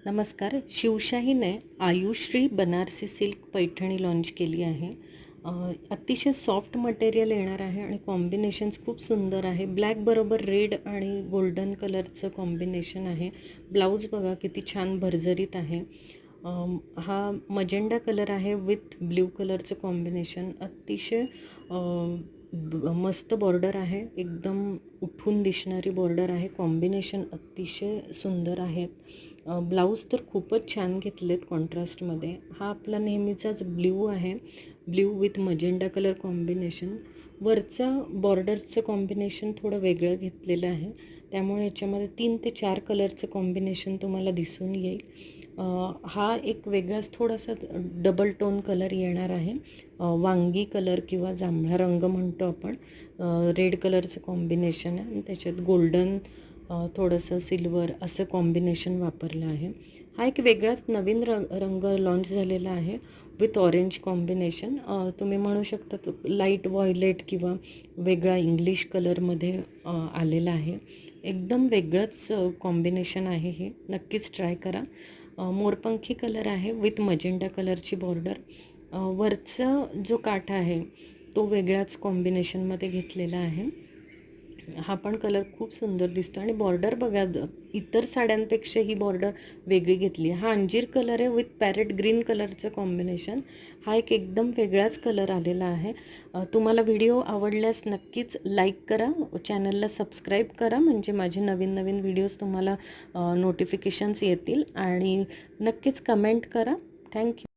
नमस्कार. शिवशाहीने Ayushree Banarasi silk Paithani launch केली आहे. अतिशय सॉफ्ट मटेरियल येणार आहे आणि कॉम्बिनेशन्स खूप सुंदर आहे. ब्लॅक बरोबर रेड आणि गोल्डन कलरचं कॉम्बिनेशन आहे. ब्लाऊज बघा किती छान भरजरीत आहे. हा मजेंडा कलर आहे विथ ब्ल्यू कलरचं कॉम्बिनेशन. अतिशय मस्त बॉर्डर आहे. एकदम उठून दिसणारी बॉर्डर आहे. कॉम्बिनेशन अतिशय सुंदर आहेत. ब्लाऊज तर खूपच छान घेतलेत कॉन्ट्रास्टमध्ये. हा आपला नेहमीचाच ब्ल्यू आहे. Blue with magenta colour combination. वरचा बॉर्डरचं कॉम्बिनेशन थोडं वेगळं घेतलेलं आहे. त्यामुळे याच्यामध्ये 3 ते 4 कलरचं कॉम्बिनेशन तुम्हाला दिसून येईल. हा एक वेगळाच थोडासा डबल टोन कलर येणार आहे. वांगी कलर किंवा जांभळा रंग म्हणतो आपण. रेड कलरचं कॉम्बिनेशन आहे आणि त्याच्यात गोल्डन थोडंसं सिल्वर असं कॉम्बिनेशन वापरलं आहे. हा एक वेगळाच नवीन रंग लॉन्च झालेला आहे विथ ऑरेंज कॉम्बिनेशन. तुम्ही म्हणू शकता लाईट व्हायलेट किंवा वेगळा इंग्लिश कलरमध्ये आलेला आहे. एकदम वेगळंच कॉम्बिनेशन आहे हे. नक्कीच ट्राय करा. मोरपंखी कलर आहे विथ मजेंडा कलरची बॉर्डर. वरचा जो काठ आहे तो वेगळ्याच कॉम्बिनेशनमध्ये घेतलेला आहे. हा पण कलर खूप सुंदर दिसतो आणि बॉर्डर बघा, इतर साड्यांपेक्षा ही बॉर्डर वेगळी घेतली. हा अंजीर कलर आहे विथ पॅरेट ग्रीन कलरचं कॉम्बिनेशन. हा एक एकदम वेगळाच कलर आलेला आहे. तुम्हाला व्हिडिओ आवडल्यास नक्कीच लाईक करा, चॅनलला सबस्क्राईब करा, म्हणजे माझे नवीन नवीन व्हिडिओज तुम्हाला नोटिफिकेशन्स येतील. आणि नक्कीच कमेंट करा. थँक्यू.